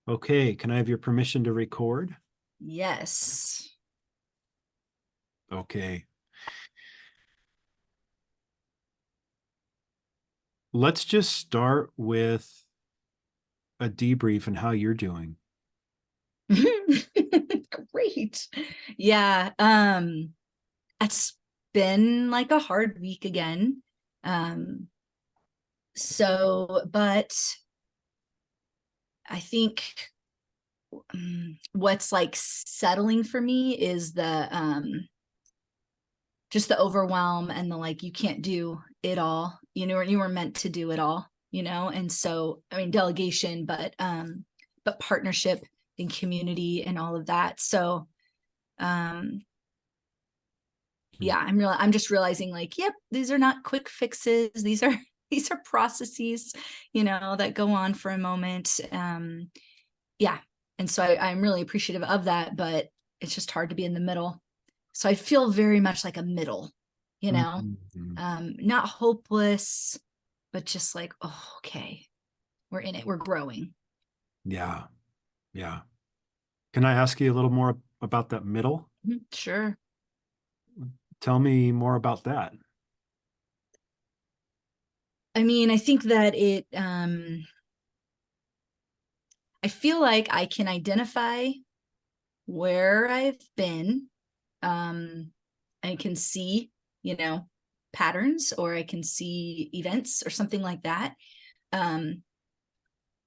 Okay, can I have your permission to record? Yes. Okay. Let's just start with a debrief and how you're doing. Great. Yeah. It's been like a hard week again. Um, but I think what's like settling for me is the just the overwhelm and the like you can't do it all. You were meant to do it all, and so I mean delegation, but partnership and community and all of that. So um yeah, I'm just realizing like, yep, these are not quick fixes. These are these are processes, that go on for a moment. Yeah. And so I'm really appreciative of that, but it's just hard to be in the middle. So I feel very much like a middle, you know, Mhm. not hopeless, but just like, oh, okay, we're in it, we're growing. Yeah, yeah. Can I ask you a little more about that middle? Sure. Tell me more about that. I mean, I think that I feel like I can identify where I've been. I can see, you know, patterns, or I can see events or something like that. Um,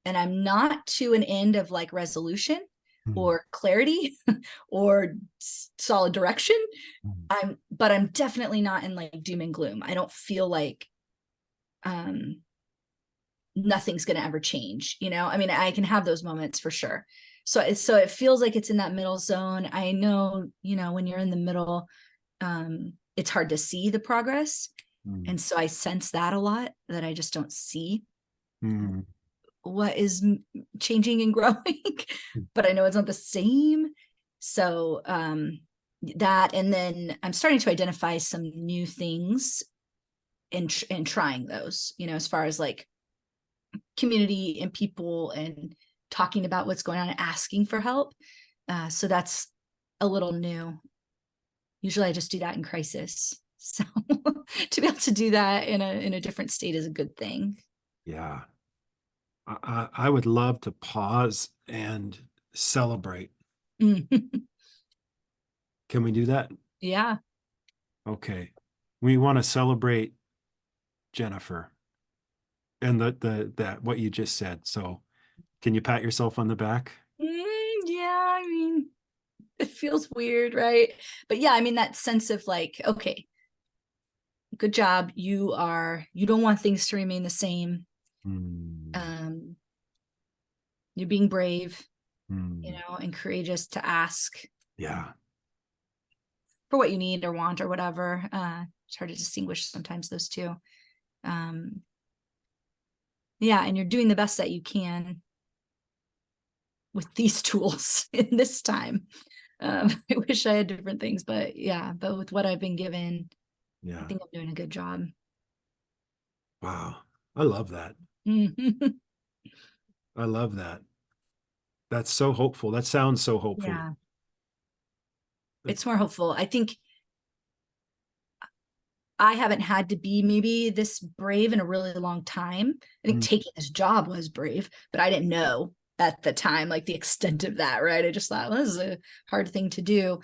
and I'm not to an end of like resolution Mhm. or clarity or solid direction. But I'm definitely not in like doom and gloom. I don't feel like um nothing's going to ever change. I mean, I can have those moments for sure. So it feels like it's in that middle zone. I know, when you're in the middle, it's hard to see the progress. Mhm. And so I sense that a lot, that I just don't see Mhm. what is changing and growing, but I know it's not the same. So that, and then I'm starting to identify some new things and trying those, as far as like community and people and talking about what's going on and asking for help. So that's a little new. Usually I just do that in crisis. So to be able to do that in a different state is a good thing. Yeah. I would love to pause and celebrate. Can we do that? Yeah. Okay. We want to celebrate Jennifer and the that what you just said. So can you pat yourself on the back? Yeah, I mean, it feels weird, right? But yeah, I mean, that sense of like, okay, good job. You don't want things to remain the same. Hmm. Um, you're being brave, Hmm. and courageous to ask Yeah. for what you need or want or whatever. It's hard to distinguish sometimes those two. Um, yeah, and you're doing the best that you can with these tools in this time. I wish I had different things, but yeah, but with what I've been given, I Yeah. think I'm doing a good job. Wow. I love that. I love that. That's so hopeful. That sounds so hopeful. Yeah, it's more hopeful. I think I haven't had to be maybe this brave in a really long time. I think Mm. taking this job was brave, but I didn't know at the time like the extent of that, right? I just thought, well, this is a hard thing to do.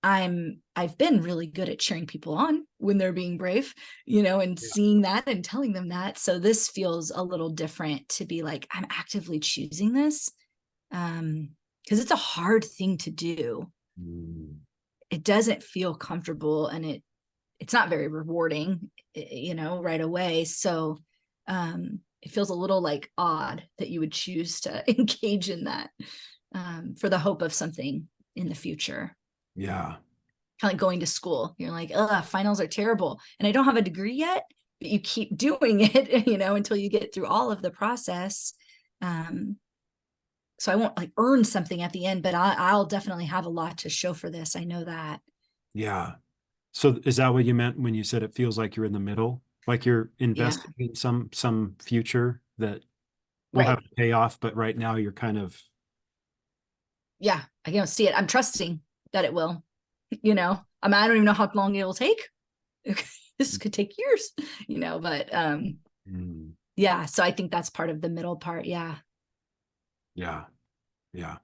I've been really good at cheering people on when they're being brave, and Yeah. seeing that and telling them that. So this feels a little different to be like, I'm actively choosing this. Because it's a hard thing to do. Mm. It doesn't feel comfortable, and it's not very rewarding, right away. So it feels a little like odd that you would choose to engage in that, for the hope of something in the future. Yeah. Kind of like going to school. You're like, ugh, finals are terrible. And I don't have a degree yet, but you keep doing it, until you get through all of the process. Um, so I won't like earn something at the end, but I'll definitely have a lot to show for this. I know that. Yeah. So is that what you meant when you said it feels like you're in the middle? Like you're Yeah. investing in some future that will Right. have to pay off, but right now you're kind of yeah, I can see it. I'm trusting that it will, I mean, I don't even know how long it will take. This could take years, but Mm, yeah, so I think that's part of the middle part. Yeah. yeah. Yeah.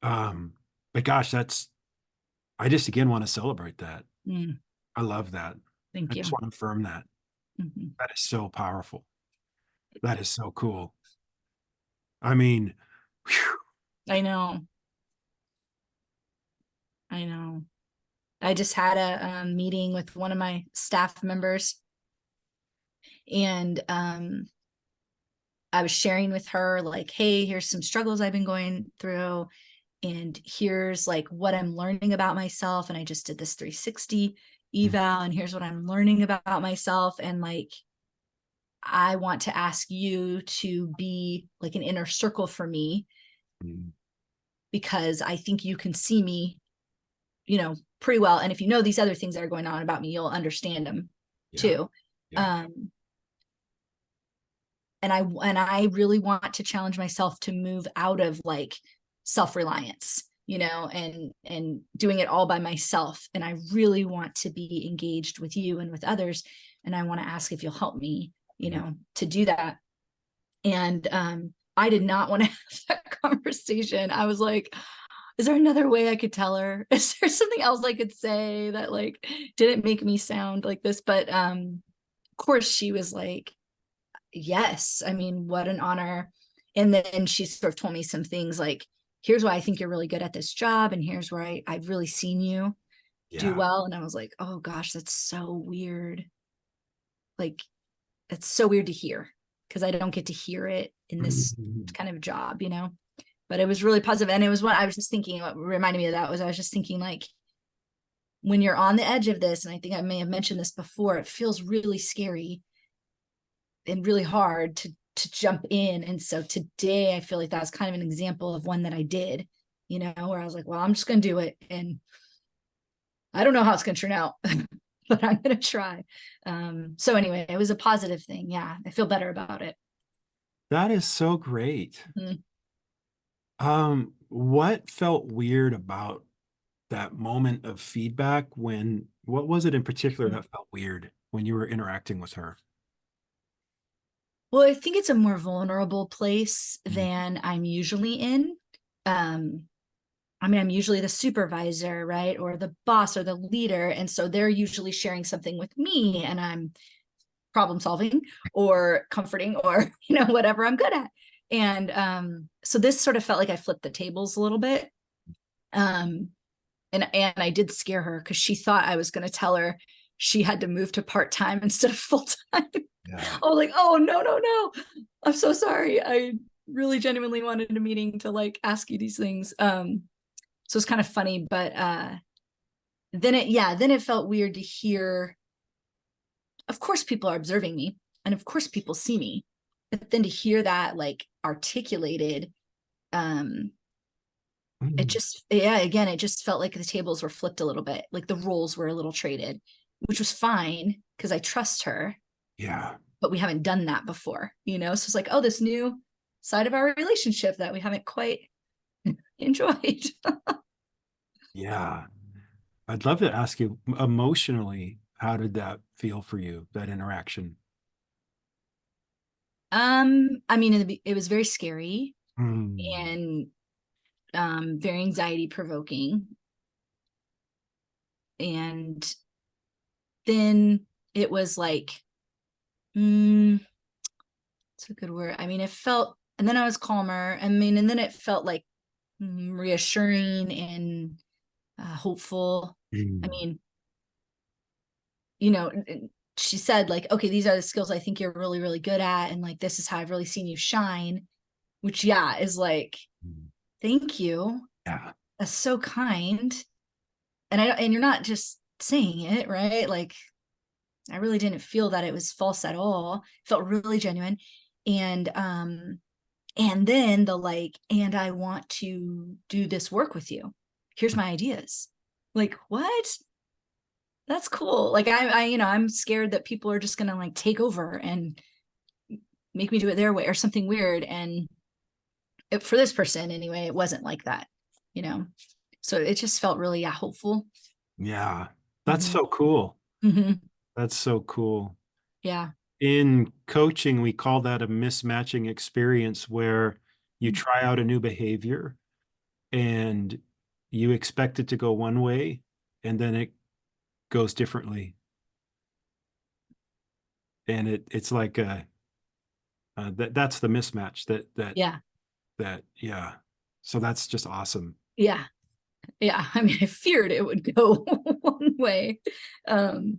But gosh, I just again want to celebrate that. Mm, I love that. I thank just you. want to affirm that. Mhm. That is so powerful. That is so cool. I mean, whew, I know. I know. I just had a meeting with one of my staff members, and I was sharing with her, like, hey, here's some struggles I've been going through, and here's like what I'm learning about myself. And I just did this 360 eval, and here's what I'm learning about myself. And like, I want to ask you to be like an inner circle for me, mm, because I think you can see me, pretty well. And if you know these other things that are going on about me, you'll understand them yeah, too. yeah. Um, and I really want to challenge myself to move out of like self-reliance, and doing it all by myself. And I really want to be engaged with you and with others. And I want to ask if you'll help me, Mm, to do that. And I did not want to have that conversation. I was like, is there another way I could tell her? Is there something else I could say that like didn't make me sound like this? But of course she was like, yes, I mean, what an honor. And then she sort of told me some things like, here's why I think you're really good at this job, and here's where I've really seen you do yeah. well. And I was like, oh gosh, that's so weird. Like, it's so weird to hear, because I don't get to hear it in this Mm, kind of job, but it was really positive. And it was what I was just thinking, what reminded me of that was I was just thinking, like, when you're on the edge of this, and I think I may have mentioned this before, it feels really scary and really hard to jump in. And so today I feel like that was kind of an example of one that I did, where I was like, well, I'm just gonna do it. And I don't know how it's gonna turn out, but I'm gonna try. So anyway, it was a positive thing. Yeah, I feel better about it. that is so great. Mhm. What felt weird about that moment of feedback what was it in particular that felt weird when you were interacting with her? Well, I think it's a more vulnerable place Mm, than I'm usually in. Um, I mean, I'm usually the supervisor, right? Or the boss or the leader. And so they're usually sharing something with me, and I'm problem solving or comforting or, whatever I'm good at. And so this sort of felt like I flipped the tables a little bit. Um, and I did scare her, because she thought I was going to tell her she had to move to part-time instead of full-time. yeah. I was like, oh, no, no, no. I'm so sorry. I really genuinely wanted a meeting to like ask you these things. So it's kind of funny, but then it felt weird to hear, of course people are observing me, and of course people see me, but then to hear that like articulated, um, it Mm, just, yeah, again, it just felt like the tables were flipped a little bit, like the roles were a little traded, which was fine because I trust her, yeah. but we haven't done that before, so it's like, oh, this new side of our relationship that we haven't quite enjoyed. Yeah. I'd love to ask you emotionally, how did that feel for you, that interaction? I mean, it was very scary Mm, and very anxiety provoking. And then it was like, mm, it's a good word. I mean, it felt, and then I was calmer. I mean, and then it felt like reassuring and hopeful. I mm, mean, you know, she said like, okay, these are the skills I think you're really, really good at. And like, this is how I've really seen you shine, which, yeah, is like, mm. thank you. Yeah. That's so kind. And you're not just saying it, right? Like, I really didn't feel that it was false at all. It felt really genuine. And then the like, and I want to do this work with you. Here's my ideas. Like, what? That's cool. Like I'm scared that people are just gonna like take over and make me do it their way or something weird. And for this person anyway, it wasn't like that. you know. So it just felt really, yeah, hopeful. Yeah. That's Hmm. so cool. Hmm. That's so cool. Yeah. In coaching, we call that a mismatching experience where you try out a new behavior and you expect it to go one way and then it goes differently. And it's like that's the mismatch Yeah. yeah. So that's just awesome. Yeah. Yeah. I mean, I feared it would go one way. Um,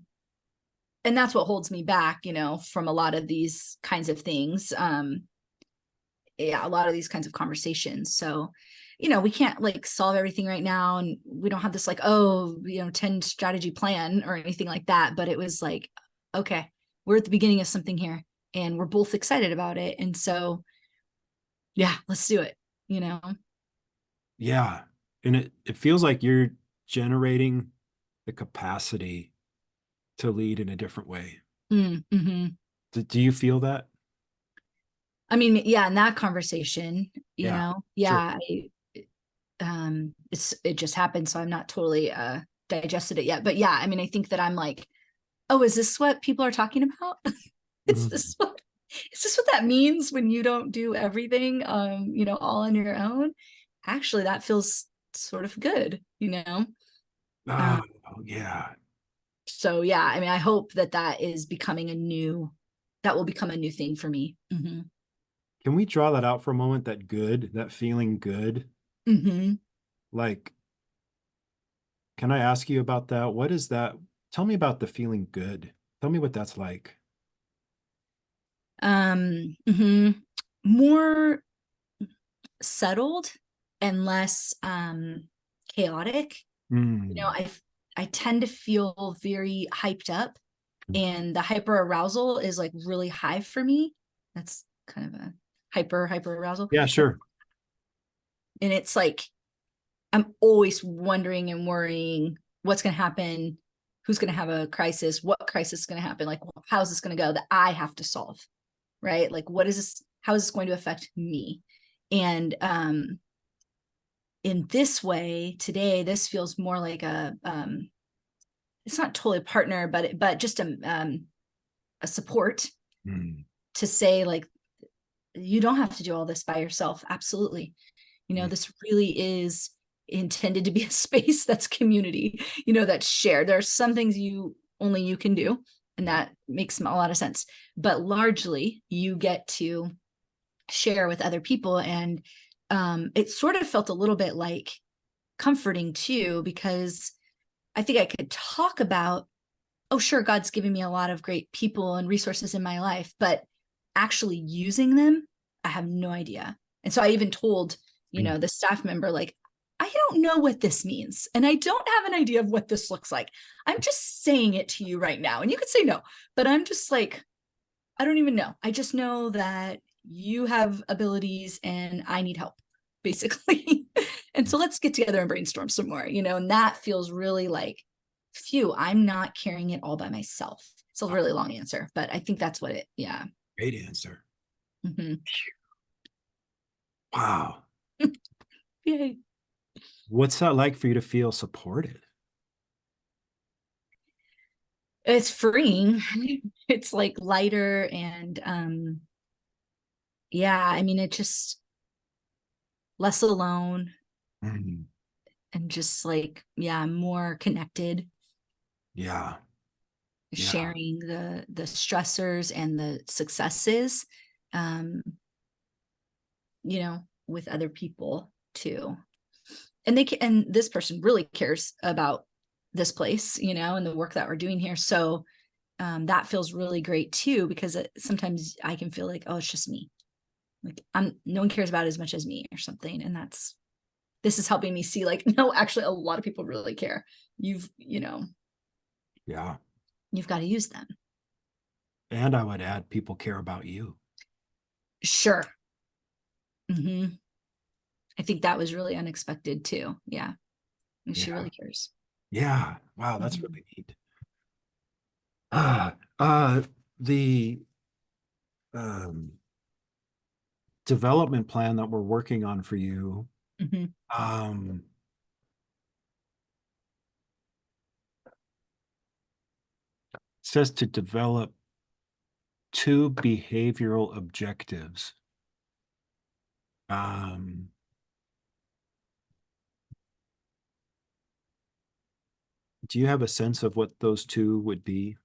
and that's what holds me back, from a lot of these kinds of things. Yeah, a lot of these kinds of conversations. So, we can't like solve everything right now. And we don't have this like, 10 strategy plan or anything like that. But it was like, okay, we're at the beginning of something here and we're both excited about it. And so, yeah, let's do it, you know? Yeah. And it feels like you're generating the capacity to lead in a different way. Mm-hmm. Do you feel that? I mean, yeah, in that conversation, Yeah, sure. yeah, it just happened. So I'm not totally digested it yet. But yeah, I mean, I think that I'm like, oh, is this what people are talking about? is Mhm. this what is this what that means when you don't do everything all on your own? Actually, that feels sort of good. Oh, Uh, yeah. so yeah, I mean, I hope that that will become a new thing for me. Hmm. Can we draw that out for a moment? That good, that feeling good. Hmm. Like, can I ask you about that? What is that? Tell me about the feeling good. Tell me what that's like. Hmm. More settled and less chaotic. Mm. I tend to feel very hyped up, and the hyper arousal is like really high for me. That's kind of a hyper arousal. Yeah, sure. And it's like I'm always wondering and worrying what's going to happen, who's going to have a crisis, what crisis is going to happen, like how's this going to go that I have to solve, right? Like what is this, how is this going to affect me? And in this way today, this feels more like it's not totally a partner, but just a support Mm. to say like you don't have to do all this by yourself. Absolutely. Mm. This really is intended to be a space that's community, that's shared. There are some things only you can do, and Yeah. that makes a lot of sense. But largely, you get to share with other people. And it sort of felt a little bit like comforting too, because I think I could talk about, oh, sure, God's given me a lot of great people and resources in my life, but actually using them, I have no idea. And so I even told, Mm. the staff member, like, I don't know what this means. And I don't have an idea of what this looks like. I'm just saying it to you right now. And you could say no, but I'm just like, I don't even know. I just know that you have abilities and I need help, basically. And so let's get together and brainstorm some more, and that feels really like, phew, I'm not carrying it all by myself. It's a really long answer, but I think that's what yeah. Great answer. Hmm. Wow. Yay. What's that like for you to feel supported? It's freeing. It's like lighter and yeah, I mean, it just less alone Mm. and just like, yeah, more connected, Yeah. Yeah. sharing the stressors and the successes, um with other people too. And and this person really cares about this place, and the work that we're doing here. So that feels really great too, because sometimes I can feel like, oh, it's just me, like no one cares about it as much as me or something. And this is helping me see like, no, actually a lot of people really care. Yeah. You've got to use them. And I would add, people care about you. Sure. Hmm. I think that was really unexpected too. Yeah. And she Yeah. really cares. Yeah. Wow, that's Mhm. really neat. Uh, uh, the um, development plan that we're working on for you, Mhm. Um, says to develop 2 behavioral objectives. Um, do you have a sense of what those 2 would be?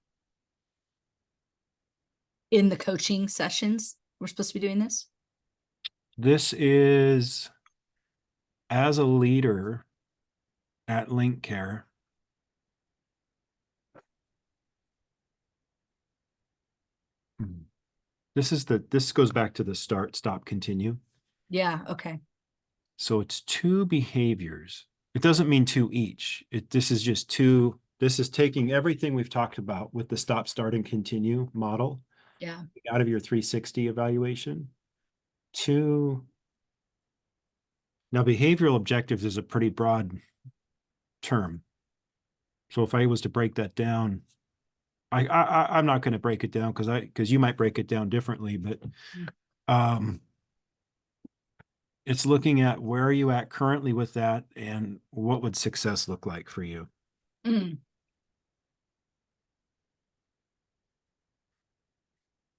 In the coaching sessions, we're supposed to be doing this. This is as a leader at Link Care. This goes back to the start, stop, continue. Yeah. Okay. So it's 2 behaviors. It doesn't mean 2 each. This is just 2. This is taking everything we've talked about with the stop, start, and continue model Yeah. out of your 360 evaluation. 2. Now, behavioral objectives is a pretty broad term. So if I was to break that down, I'm not going to break it down because you might break it down differently, but um, it's looking at where are you at currently with that and what would success look like for you. Mm.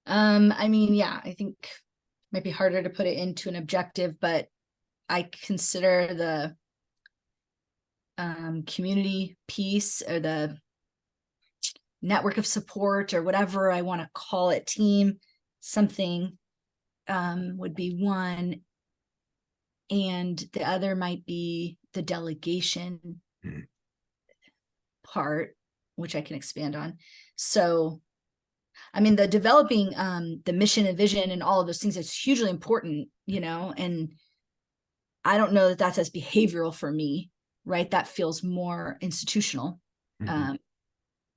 I mean, yeah, I think it might be harder to put it into an objective, but I consider the community piece or the network of support or whatever I want to call it, team, something would be one. And the other might be the delegation part, which I can expand on. So, I mean, the developing the mission and vision and all of those things is hugely important, and I don't know that that's as behavioral for me, right? That feels more institutional. Mhm. Um,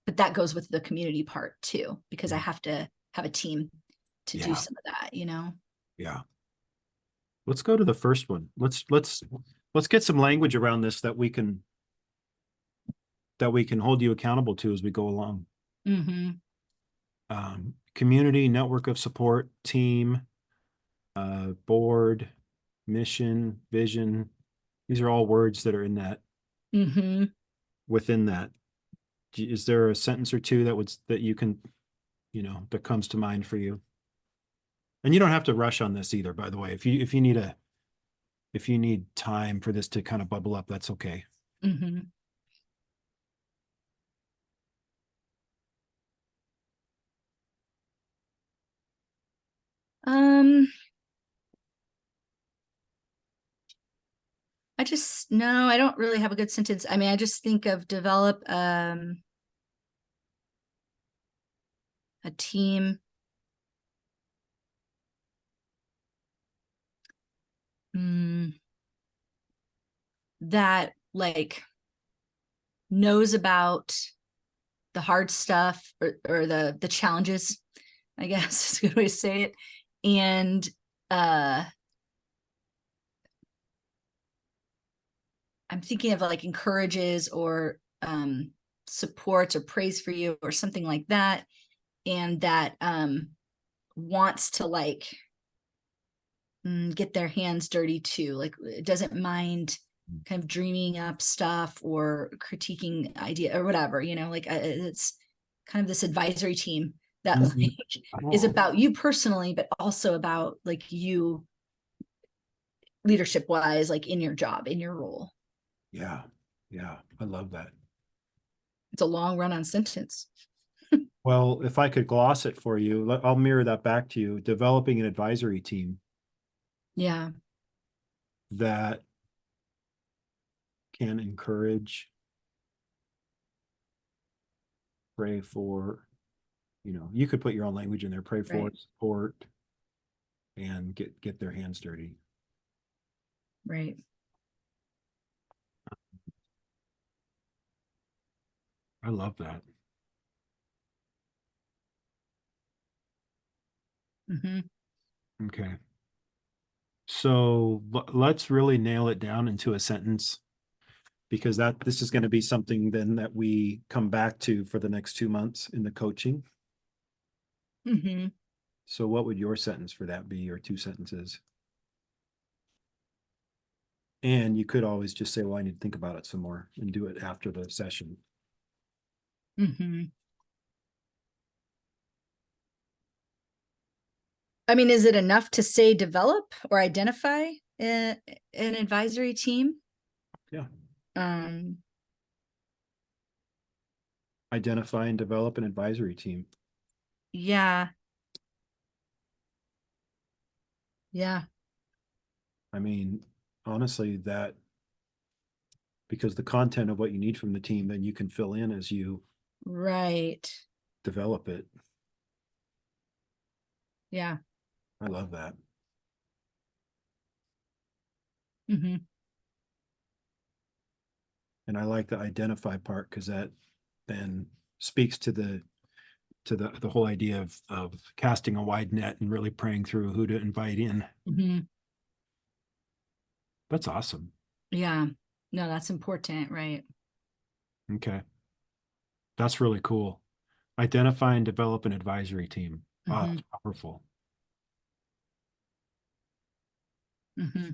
but that goes with the community part too, because I Mhm. have to have a team to do Yeah, some of that. yeah. Let's go to the first one. Let's get some language around this that we can hold you accountable to as we go along. Mm-hmm. Community, network of support, team, board, mission, vision. These are all words that are in that Mm-hmm. within that. Is there a sentence or 2 that you can, that comes to mind for you? And you don't have to rush on this either, by the way. If you need time for this to kind of bubble up, that's okay. Mm-hmm. Um, I just no, I don't really have a good sentence. I mean, I just think of develop a team. Mm, that like knows about the hard stuff or the challenges, I guess is a good way to say it. And uh I'm thinking of like encourages or supports or praise for you or something like that. And that wants to like get their hands dirty too. Like it doesn't mind kind of dreaming up stuff or critiquing idea or whatever, like it's kind of this advisory team that like Mhm. is Oh, about you personally, but also about like you leadership wise, like in your job, in your role. yeah. Yeah. I love that. It's a long run on sentence. Well, if I could gloss it for you, I'll mirror that back to you. Developing an advisory team Yeah. that can encourage, pray for, you could put your own language in there, pray for, Right. support, and get their hands dirty. Right. I love that. Mm-hmm. Okay. So let's really nail it down into a sentence because this is going to be something then that we come back to for the next 2 months in the coaching. Mm-hmm. So what would your sentence for that be, or 2 sentences? And you could always just say, well, I need to think about it some more and do it after the session. Mm-hmm. I mean, is it enough to say develop or identify an advisory team? Yeah. Um, Identify and develop an advisory team. yeah. Yeah. I mean, honestly, that because the content of what you need from the team, then you can fill in as you Right. develop it. Yeah. I love that. Mm-hmm. And I like the identify part because that then speaks to the whole idea of casting a wide net and really praying through who to invite in. Mm-hmm. That's awesome. Yeah. No, that's important, right? Okay. That's really cool. Identify and develop an advisory team. Oh, Mm-hmm. that's powerful. Mm-hmm.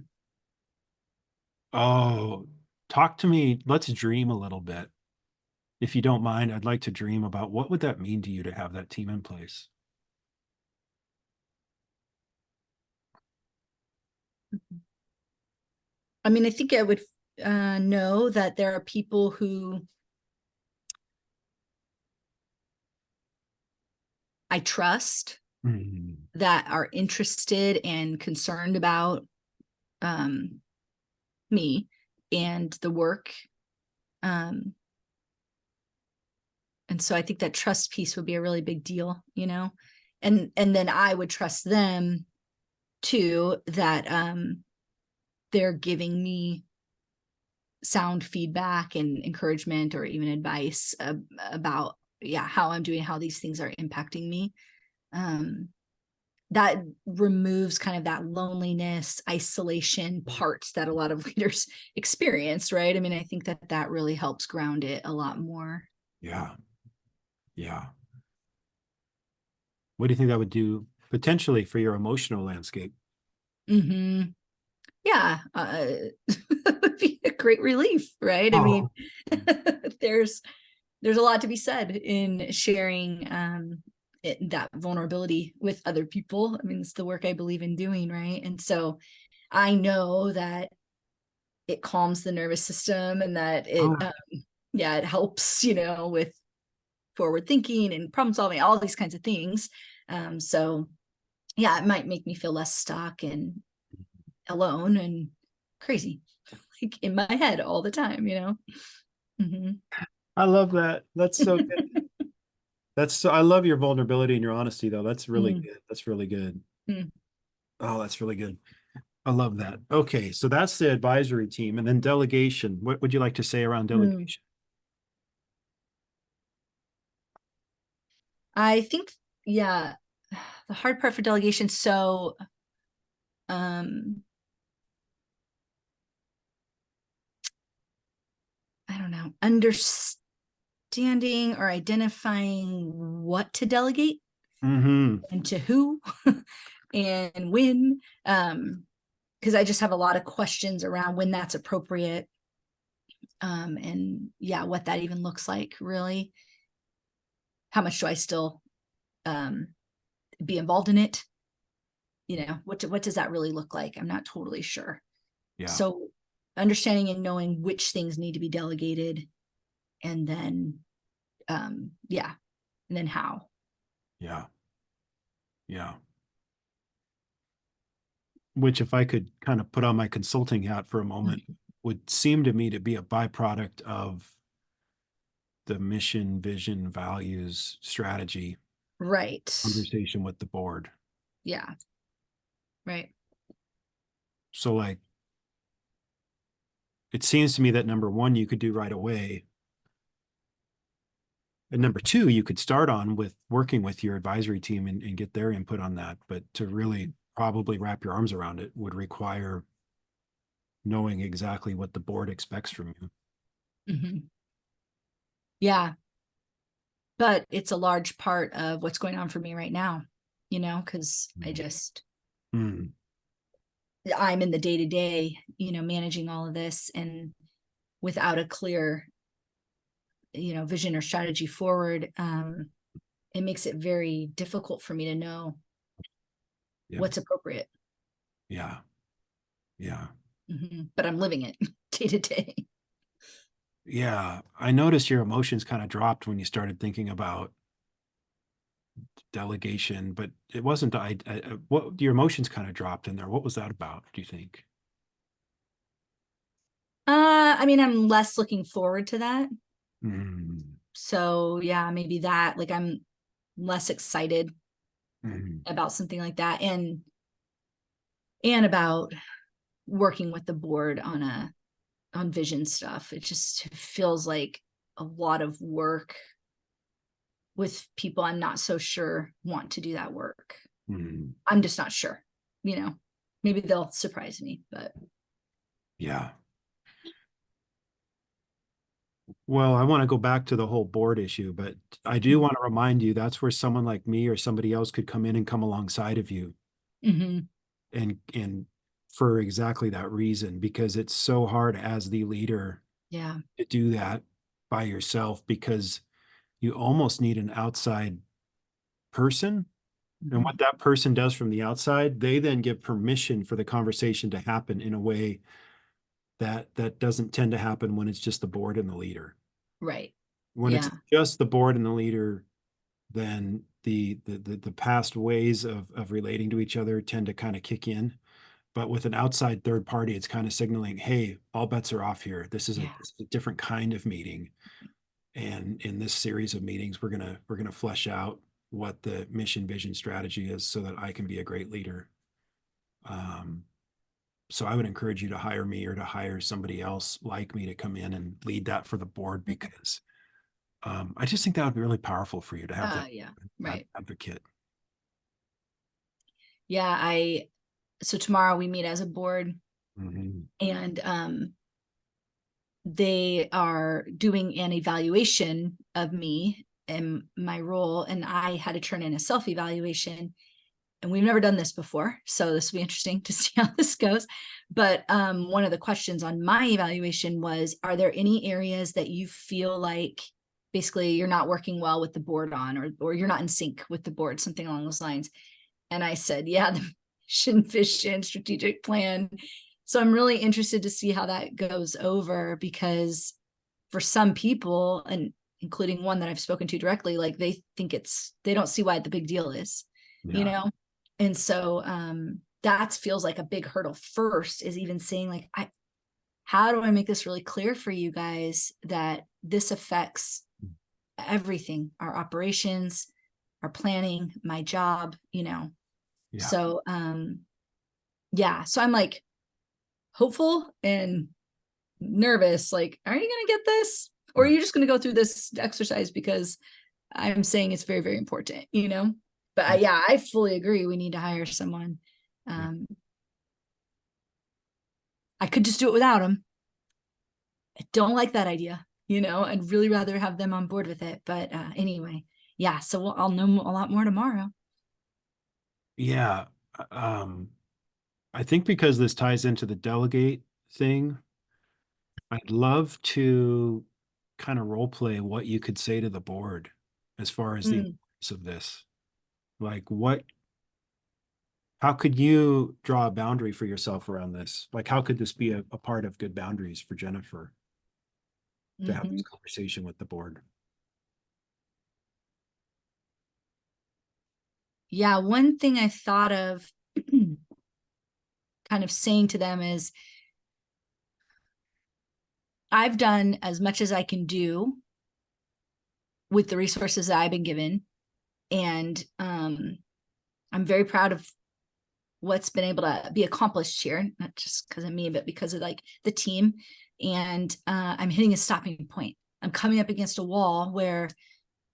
Oh, talk to me. Let's dream a little bit. If you don't mind, I'd like to dream about what would that mean to you to have that team in place? I mean, I think I would know that there are people who I trust Mm. that are interested and concerned about me and the work. Um, and so I think that trust piece would be a really big deal, you know, and then I would trust them too, that they're giving me sound feedback and encouragement or even advice about how I'm doing, how these things are impacting me. Um, that removes kind of that loneliness, isolation parts that a lot of leaders experience, right? I mean, I think that that really helps ground it a lot more. Yeah. Yeah. What do you think that would do potentially for your emotional landscape? Mm-hmm. Yeah, that would be a great relief, right? I mean, Oh, there's there's a lot to be said in sharing that vulnerability with other people. I mean, it's the work I believe in doing, right? And so I know that it calms the nervous system and that oh, it helps, you know, with forward thinking and problem solving, all these kinds of things. So yeah, it might make me feel less stuck and alone and crazy, like in my head all the time, you know? Mm-hmm. I love that. That's so good. That's so, I love your vulnerability and your honesty, though. That's really good. That's really good. Mm-hmm. Oh, that's really good. I love that. Okay, so that's the advisory team, and then delegation. What would you like to say around Mm. delegation? I think, yeah, the hard part for delegation. So, um, I don't know, understanding or identifying what to delegate Mm-hmm. and to who and when. Because I just have a lot of questions around when that's appropriate. And yeah, what that even looks like, really. How much do I still um be involved in it? You know, what does that really look like? I'm not totally sure. Yeah, So understanding and knowing which things need to be delegated, and then yeah, and then how. yeah, yeah. Which, if I could kind of put on my consulting hat for a moment, would seem to me to be a byproduct of the mission, vision, values, strategy Right. conversation with the board. Yeah. Right. So, like, it seems to me that number one, you could do right away. And number two, you could start on with working with your advisory team and get their input on that. But to really probably wrap your arms around it would require knowing exactly what the board expects from you. Mm-hmm. Yeah, but it's a large part of what's going on for me right now, you know, because I Mm. just Mm. I'm in the day to day, managing all of this, and without a clear, vision or strategy forward, it makes it very difficult for me to know Yeah. what's appropriate. Yeah. Yeah. But I'm living it day to day. Yeah. I noticed your emotions kind of dropped when you started thinking about delegation, but it wasn't, what your emotions kind of dropped in there. What was that about, do you think? I mean, I'm less looking forward to that. Mm, So yeah, maybe that, like, I'm less excited mm, about something like that, and about working with the board on vision stuff. It just feels like a lot of work with people I'm not so sure want to do that work. mm. I'm just not sure, maybe they'll surprise me, but Yeah. Well, I want to go back to the whole board issue, but I do want to remind you that's where someone like me or somebody else could come in and come alongside of you, Mhm. and for exactly that reason, because it's so hard as the leader Yeah. to do that by yourself, because you almost need an outside person. And Mhm. what that person does from the outside, they then give permission for the conversation to happen in a way that doesn't tend to happen when it's just the board and the leader. Right. When it's Yeah. just the board and the leader, then the past ways of relating to each other tend to kind of kick in. But with an outside third party, it's kind of signaling, hey, all bets are off here. Yeah. This is a different kind of meeting. And in this series of meetings, we're gonna flesh out what the mission, vision, strategy is so that I can be a great leader. Um, so I would encourage you to hire me or to hire somebody else like me to come in and lead that for the board, because I just think that would be really powerful for you to have Yeah. that Right. advocate. Yeah. So tomorrow we meet as a board, Mhm. and they are doing an evaluation of me and my role, and I had to turn in a self evaluation, and we've never done this before, so this will be interesting to see how this goes. But one of the questions on my evaluation was, are there any areas that you feel like basically you're not working well with the board on, or you're not in sync with the board, something along those lines? And I said, yeah, the mission, vision, strategic plan. So I'm really interested to see how that goes over, because for some people, and including one that I've spoken to directly, like, they don't see why the big deal is, you Yeah. know? And so that feels like a big hurdle first, is even saying, like, how do I make this really clear for you guys that this affects everything, our operations, our planning, my job. Yeah. So yeah, so I'm like hopeful and nervous, like, are you gonna get this, or are you just gonna go through this exercise because I'm saying it's very, very important? But Yeah. yeah, I fully agree, we need to hire someone. Yeah. um I could just do it without them. I don't like that idea. I'd really rather have them on board with it, but anyway, yeah, so I'll know a lot more tomorrow. Yeah. Um, I think because this ties into the delegate thing, I'd love to kind of role play what you could say to the board as far as the Mm, importance of this. Like how could you draw a boundary for yourself around this? Like, how could this be a part of good boundaries for Jennifer to have this mhm. conversation with the board? Yeah, one thing I thought of kind of saying to them is, I've done as much as I can do with the resources that I've been given. And I'm very proud of what's been able to be accomplished here, not just because of me, but because of, like, the team. And I'm hitting a stopping point. I'm coming up against a wall where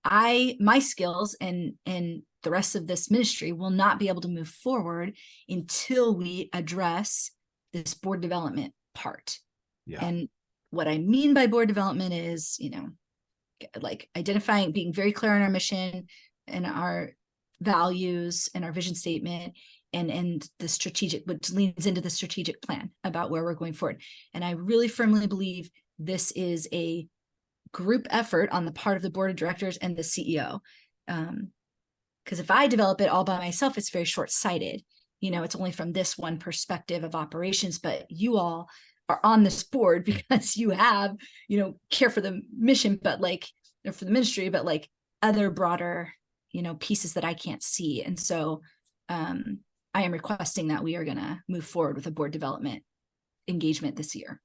my skills and the rest of this ministry will not be able to move forward until we address this board development part. Yeah. And what I mean by board development is, like, identifying, being very clear on our mission and our values and our vision statement, and the strategic, which leans into the strategic plan about where we're going forward. And I really firmly believe this is a group effort on the part of the board of directors and the CEO. Because if I develop it all by myself, it's very short-sighted. It's only from this one perspective of operations, but you all are on this board because you have, care for the mission, but like, or for the ministry, but like other broader, pieces that I can't see. And so I am requesting that we are going to move forward with a board development engagement this year.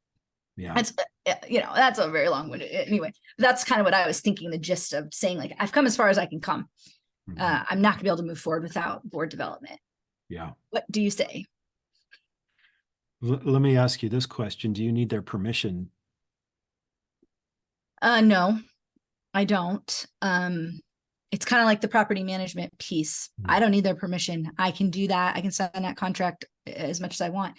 Yeah. That's, that's a very long winded. Anyway, that's kind of what I was thinking, the gist of saying, like, I've come as far as I can come. I'm not gonna be able to move forward without board development. Yeah. What do you say? Let me ask you this question. Do you need their permission? No, I don't. It's kind of like the property management piece. I don't need their permission. I can do that. I can sign that contract as much as I want.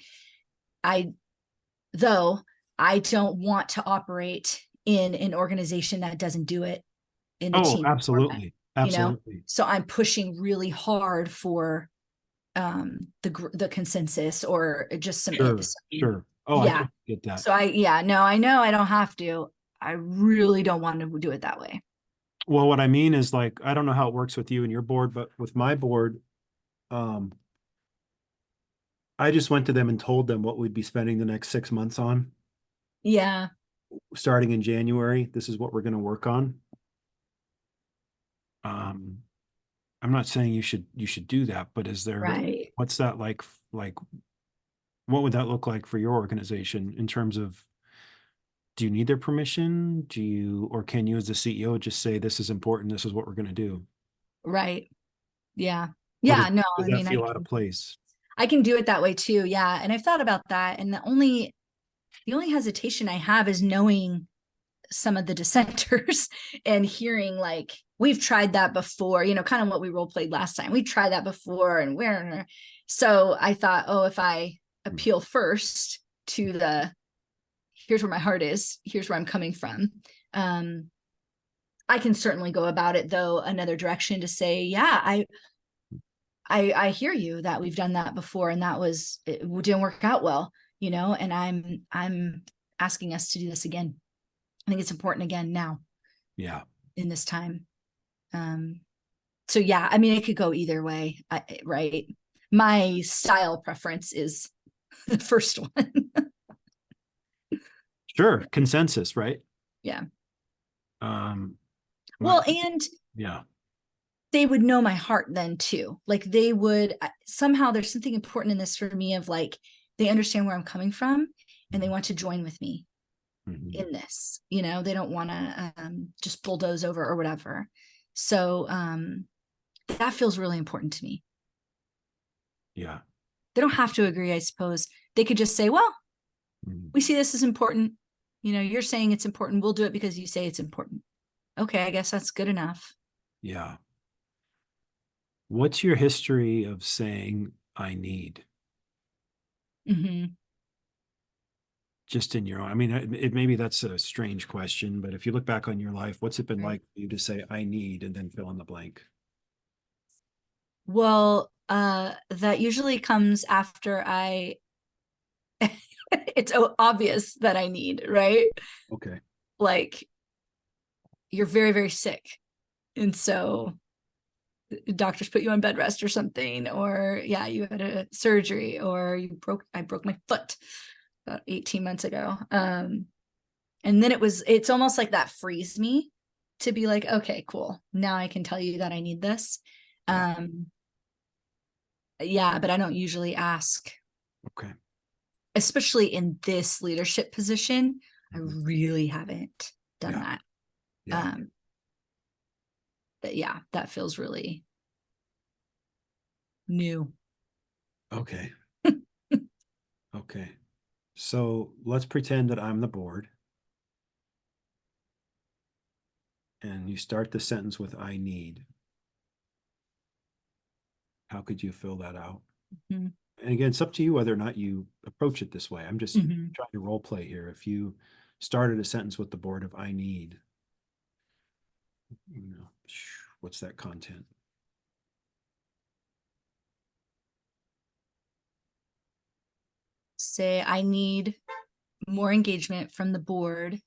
Though I don't want to operate in an organization that doesn't do it in the team format, absolutely. Absolutely. So I'm pushing really hard for the consensus, or just some Sure. Oh, yeah. I get that. So I know I don't have to. I really don't want to do it that way. Well, what I mean is, like, I don't know how it works with you and your board, but with my board, I just went to them and told them what we'd be spending the next 6 months on. Yeah. Starting in January, this is what we're going to work on. I'm not saying you should do that, but is there, right, what's that like, what would that look like for your organization in terms of, do you need their permission? Or can you as the CEO just say, this is important, this is what we're going to do? right, yeah, Does no, that I mean, feel out of place? I can do it that way too. Yeah. And I've thought about that. And the only hesitation I have is knowing some of the dissenters and hearing, like, we've tried that before, kind of what we role played last time. We tried that before, and so I thought, oh, if I appeal first to here's where my heart is, here's where I'm coming from. I can certainly go about it, though, another direction to say, yeah, I hear you that we've done that before, and it didn't work out well, and I'm asking us to do this again. I think it's important again now. Yeah. In this time. So yeah, I mean, it could go either way, right? My style preference is the first one. Sure. Consensus, right? Yeah. Well, and yeah, they would know my heart then too. Like, they would somehow, there's something important in this for me of, like, they understand where I'm coming from and they want to join with me in this. They don't want to just bulldoze over or whatever. So that feels really important to me. Yeah. They don't have to agree, I suppose. They could just say, well, we see this as important. You're saying it's important. We'll do it because you say it's important. Okay, I guess that's good enough. Yeah. What's your history of saying I need? Just in your own, I mean, maybe that's a strange question, but if you look back on your life, what's it been like for you to say I need and then fill in the blank? Well, that usually comes after it's obvious that I need, right? Okay. Like, you're very, very sick. And so doctors put you on bed rest or something, or yeah, you had a surgery, or I broke my foot about 18 months ago. And then it's almost like that frees me to be like, okay, cool. Now I can tell you that I need this. Yeah, but I don't usually ask. Okay. Especially in this leadership position, I really haven't done that. Yeah. But yeah, that feels really new. Okay. Okay. So let's pretend that I'm the board. And you start the sentence with I need. How could you fill that out? And again, it's up to you whether or not you approach it this way. I'm just trying to role play here. If you started a sentence with the board of I need, what's that content? say, I need more engagement from the board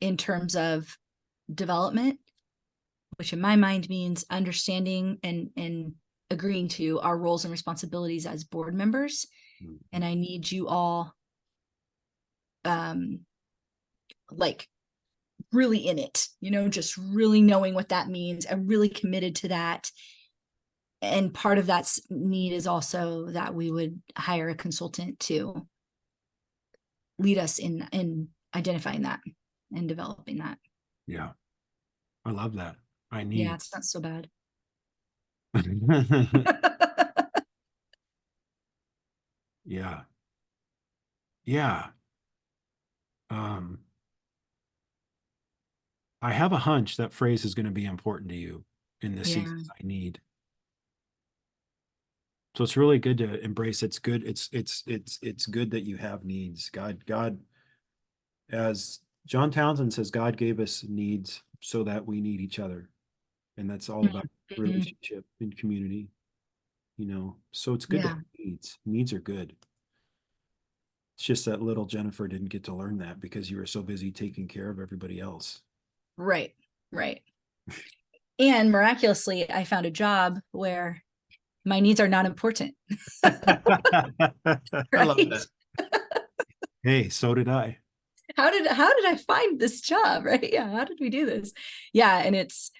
in terms of development, which in my mind means understanding and agreeing to our roles and responsibilities as board members. And I need you all like really in it, just really knowing what that means and really committed to that. And part of that need is also that we would hire a consultant to lead us in identifying that and developing that. Yeah. I love that. I Yeah, need. it's not so bad. Yeah. Yeah. Um, I have a hunch that phrase is going to be important to you in this Yeah. season. I need. So it's really good to embrace. It's good. It's good that you have needs. God, as John Townsend says, God gave us needs so that we need each other. And that's all about Mm-hmm. relationship and community, So it's good to Yeah. have needs. Needs are good. It's just that little Jennifer didn't get to learn that because you were so busy taking care of everybody else. Right. Right. And miraculously, I found a job where my needs are not important. I love Right. that. Hey, so did I. How did I find this job? Right. Yeah. How did we do this? Yeah. And it's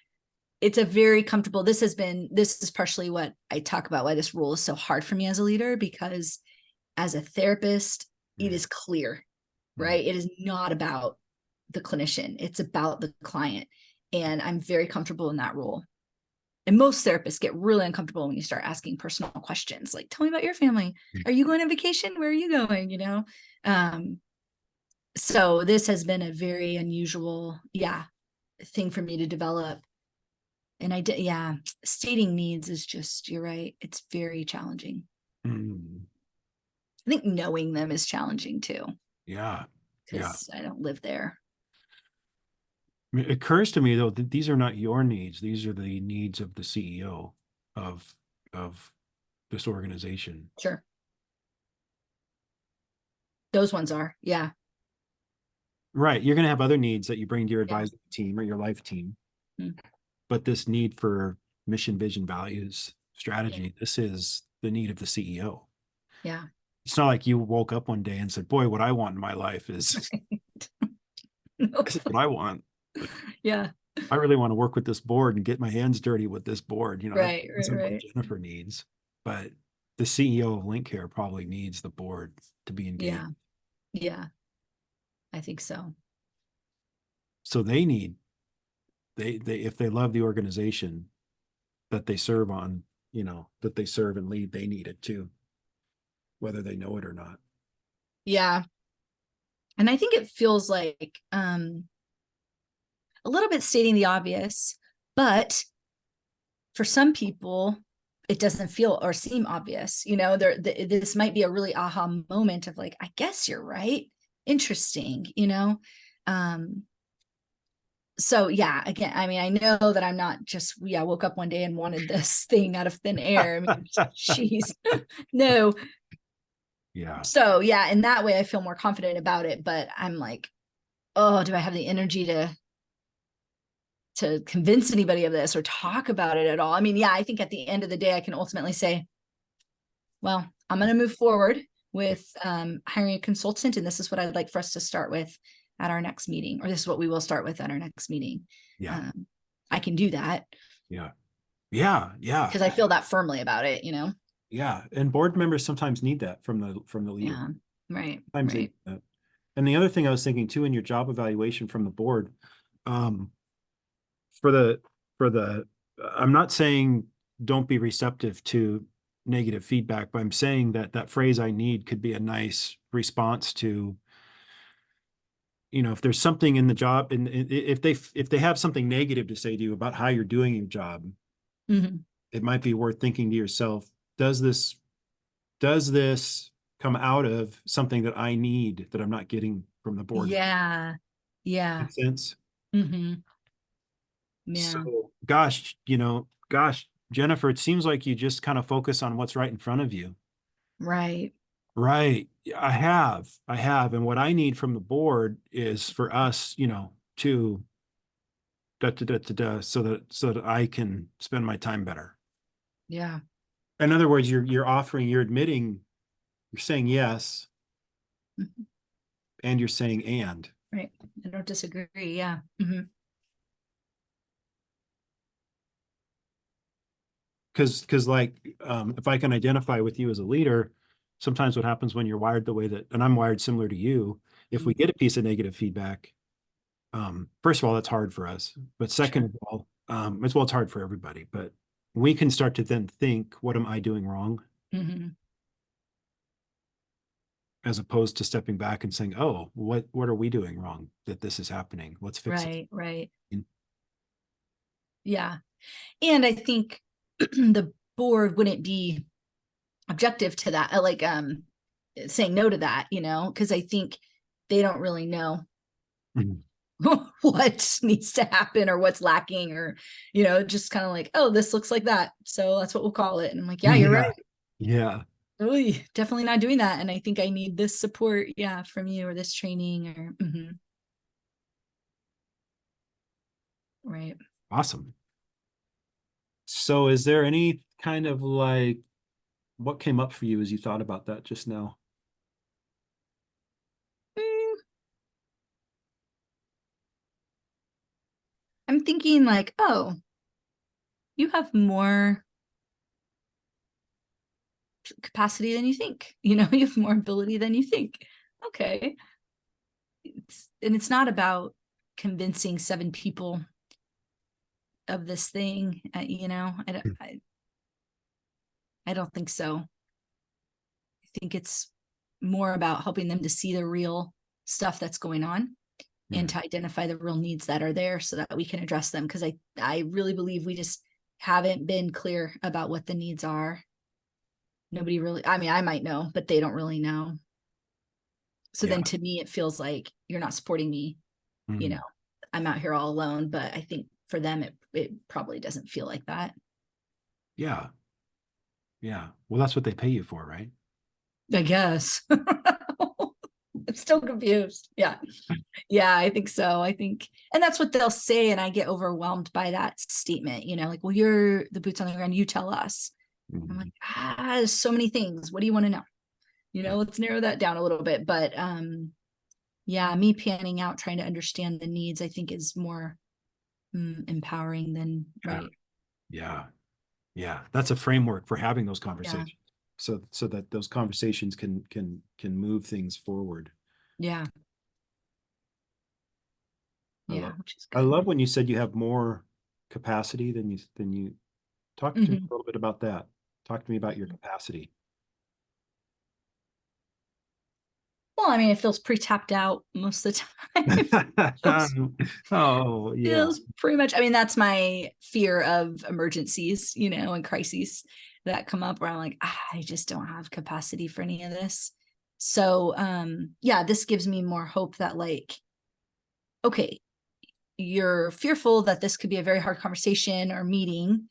a very comfortable, this is partially what I talk about, why this role is so hard for me as a leader, because as a therapist, it is clear, right? It is not about the clinician, it's about the client. And I'm very comfortable in that role. And most therapists get really uncomfortable when you start asking personal questions like, tell me about your family. Are you going on vacation? Where are you going? So this has been a very unusual, thing for me to develop. And I did, stating needs is just, you're right. It's very challenging. Mm. I think knowing them is challenging too, Yeah. Yeah. because I don't live there. It occurs to me though that these are not your needs. These are the needs of the CEO of of this organization. Sure. Those ones are, yeah. Right. You're going to have other needs that you bring to your Yeah. advisory team or your life team. Mm. But this need for mission, vision, values, strategy, this is the need of the CEO. Yeah. It's not like you woke up one day and said, boy, what I want in my life is Nope. this is what I want. Yeah. I really want to work with this board and get my hands dirty with this board. Right. That's Right. what Right. Jennifer needs. But the CEO of Link Care probably needs the board to be engaged. Yeah. Yeah. I think so. So they need they if they love the organization that they serve on, that they serve and lead, they need it too, whether they know it or not. Yeah. And I think it feels like a little bit stating the obvious, but for some people, it doesn't feel or seem obvious. This might be a really aha moment of like, I guess you're right. Interesting. So yeah, again, I mean, I know that I'm not just, woke up one day and wanted this thing out of thin air. I mean, geez, no. Yeah. So yeah, in that way, I feel more confident about it, but I'm like, oh, do I have the energy to convince anybody of this or talk about it at all? I mean, yeah, I think at the end of the day, I can ultimately say, well, I'm going to move forward with hiring a consultant, and this is what I'd like for us to start with at our next meeting, or this is what we will start with at our next meeting. Yeah. I can do that. Yeah. Yeah. Yeah. Because I feel that firmly about it, Yeah. And board members sometimes need that from the leader. Yeah. Right. Sometimes they Right. need that. And the other thing I was thinking too, in your job evaluation from the board, um, for the for the I'm not saying don't be receptive to negative feedback, but I'm saying that that phrase I need could be a nice response to, if there's something in the job and if they have something negative to say to you about how you're doing your job, Mm-hmm. it might be worth thinking to yourself, does this come out of something that I need that I'm not getting from the board? Yeah. Yeah. Make sense? Mm-hmm. Yeah. So, gosh, Jennifer, it seems like you just kind of focus on what's right in front of you. Right. Right. I have. And what I need from the board is for us, to so that I can spend my time better. Yeah. In other words, you're admitting, you're saying yes, Mhm. and you're saying and. Right. I don't disagree. Yeah. Because like if I can identify with you as a leader, sometimes what happens when you're wired the way that, and I'm wired similar to you, if we Mhm. get a piece of negative feedback, first of all, that's hard for us. But second Sure. of all, as well, it's hard for everybody. But we can start to then think, what am I doing wrong? Hmm. As opposed to stepping back and saying, oh, what are we doing wrong that this is happening? Let's fix it. Right. Right. Yeah. And I think the board wouldn't be objective to that, like saying no to that, because I think they don't really know Mhm. what needs to happen or what's lacking, or just kind of like, oh, this looks like that, so that's what we'll call it. And I'm like, yeah, you're Yeah. right. Yeah. Really, definitely not doing that. And I think I need this support, yeah, from you, or this training, or right. Awesome. So is there any kind of like, what came up for you as you thought about that just now? Mm, I'm thinking like, oh, you have more capacity than you think. You have more ability than you think. Okay. And it's not about convincing 7 people of this thing. I don't think so. I think it's more about helping them to see the real stuff that's going on and Hmm. to identify the real needs that are there so that we can address them. Because I really believe we just haven't been clear about what the needs are. Nobody really, I mean, I might know, but they don't really know. So Yeah. then to me, it feels like you're not supporting me. you know Mhm. I'm out here all alone. But I think for them, it probably doesn't feel like that. Yeah. Yeah. Well, that's what they pay you for, right? I guess. I'm still confused. Yeah. Yeah, I think so. I think, and that's what they'll say. And I get overwhelmed by that statement, like, well, you're the boots on the ground, you tell us. I'm Mhm. like, there's so many things. What do you want to know? Yeah. Let's narrow that down a little bit. But yeah, me panning out, trying to understand the needs, I think is more empowering than Yeah. right. Yeah. Yeah. That's a framework for having those Yeah. conversations. So that those conversations can move things forward. Yeah. I Yeah. love Which is I good. love when you said you have more capacity than you talk to me Mhm. a little bit about that. Talk to me about your capacity. Well, I mean, it feels pretty tapped out most of the time. feels, Oh, yeah. feels pretty much. I mean, that's my fear of emergencies, and crises that come up where I'm like, I just don't have capacity for any of this. So, yeah, this gives me more hope that, like, okay, you're fearful that this could be a very hard conversation or meeting,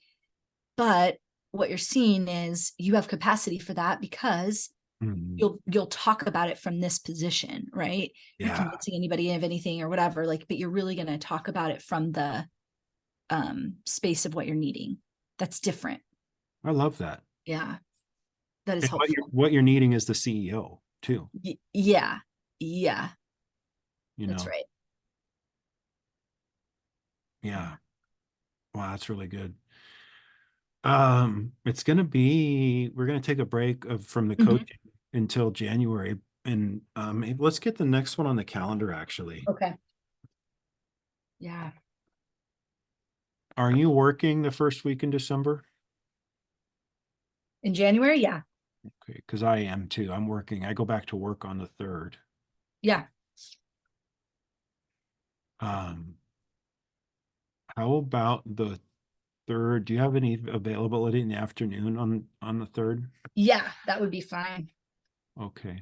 but what you're seeing is you have capacity for that because Mhm. you'll talk about it from this position, right? You're not Yeah. convincing anybody of anything or whatever, like, but you're really going to talk about it from the space of what you're needing. That's different. I love that. Yeah, that is And helpful. what you're needing is the CEO too, Yeah, yeah, you that's know. right. Yeah. Yeah. Wow, that's really good. We're gonna take a break from the Mhm. coaching until January. And let's get the next one on the calendar, actually. Okay. Yeah. Are you working the first week in December? In January, yeah. Okay, because I am too. I'm working. I go back to work on the 3rd. Yeah. Um, how about the 3rd? Do you have any availability in the afternoon on the 3rd? Yeah, that would be fine. Okay.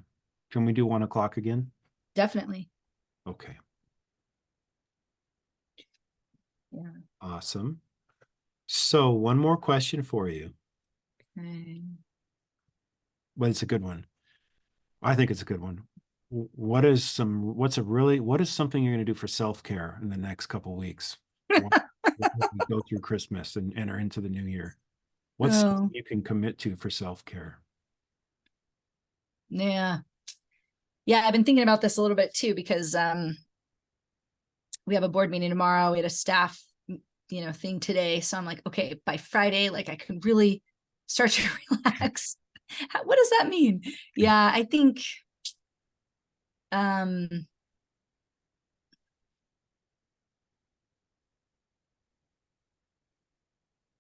Can we do 1 o'clock again? Definitely. Okay. Yeah. Awesome. So one more question for you. Okay. but it's a good one. I think it's a good one. What is something you're going to do for self-care in the next couple weeks? What, as we go through Christmas and enter into the new year? What's something Oh, you can commit to for self-care? yeah. Yeah, I've been thinking about this a little bit too, because we have a board meeting tomorrow. We had a staff, thing today. So I'm like, okay, by Friday, like I can really start to relax. What does that mean? Yeah, I think um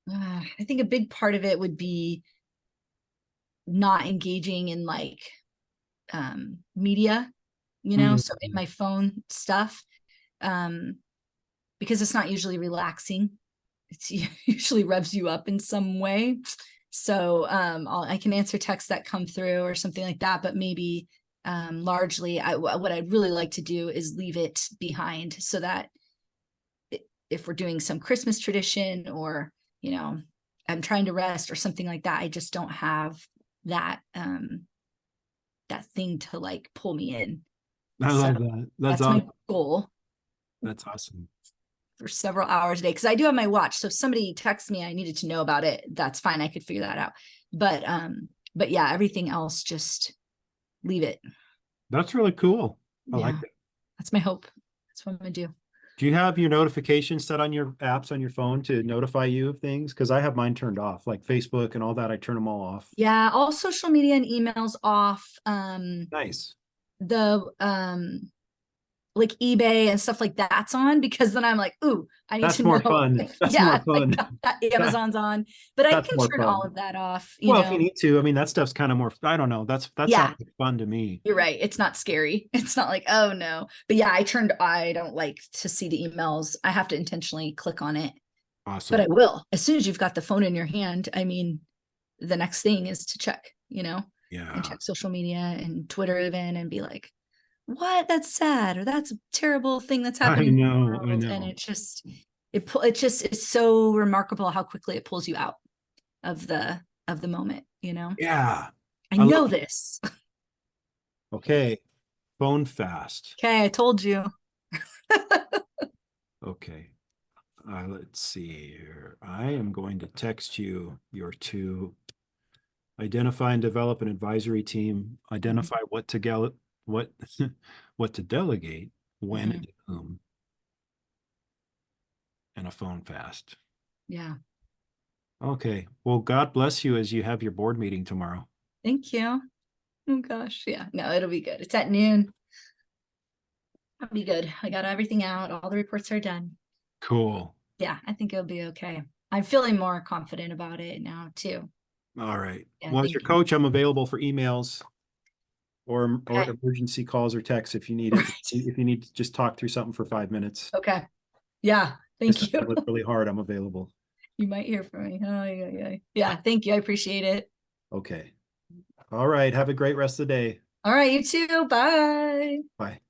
I think a big part of it would be not engaging in like media, Mm. so in my phone stuff, um because it's not usually relaxing. It's usually revs you up in some way. So I can answer texts that come through or something like that, but maybe largely what I'd really like to do is leave it behind, so that if we're doing some Christmas tradition, or I'm trying to rest or something like that, I just don't have that that thing to like pull me in. I So love that. That's that's my awesome. goal That's awesome. for several hours a day, because I do have my watch. So if somebody texts me, I needed to know about it, that's fine. I could figure that out. But yeah, everything else, just leave it. That's really cool. I like Yeah, it. that's my hope. That's what I'm gonna do. Do you have your notifications set on your apps on your phone to notify you of things? Because I have mine turned off, like Facebook and all that. I turn them all off. Yeah, all social media and emails off. Nice. The like eBay and stuff like that's on, because then I'm like, ooh, I need That's to more know. fun. That's more Yeah, like fun. That, Amazon's on, but I that's can more turn all fun. of that off. Well, if you need to, I mean, that stuff's kind of more, I don't know. That Yeah, sounds like fun to me. you're right. It's not scary. It's not like, oh no. But yeah, I don't like to see the emails. I have to intentionally click on it, but I Awesome. will. As soon as you've got the phone in your hand, I mean, the next thing is to check, and Yeah. check social media and Twitter even, and be like, what? That's sad, or that's a terrible thing that's I happening in know. the I world. And know. it's so remarkable how quickly it pulls you out of the moment. Yeah. I I love know it. this. Okay. Phone fast. Okay, I told you. Okay. Let's see here. I am going to text you your two: identify and develop an advisory team, identify what what to delegate, when Mhm. and to whom, and a phone fast. Yeah. Okay. Well, God bless you as you have your board meeting tomorrow. Thank you. Oh gosh. Yeah. No, it'll be good. It's at noon. It'll be good. I got everything out. All the reports are done. Cool. Yeah, I think it'll be okay. I'm feeling more confident about it now too. All right. Yeah, Well, as your thank you. coach, I'm available for emails or Okay. emergency calls or texts if you need it. Right. If you need to just talk through something for 5 minutes. Okay. Yeah. Just Thank you. have it really hard. I'm available. You might hear from me. Oh, yeah, yeah. Yeah. Thank you. I appreciate it. Okay. All right. Have a great rest of the day. All right. You too. Bye. Bye.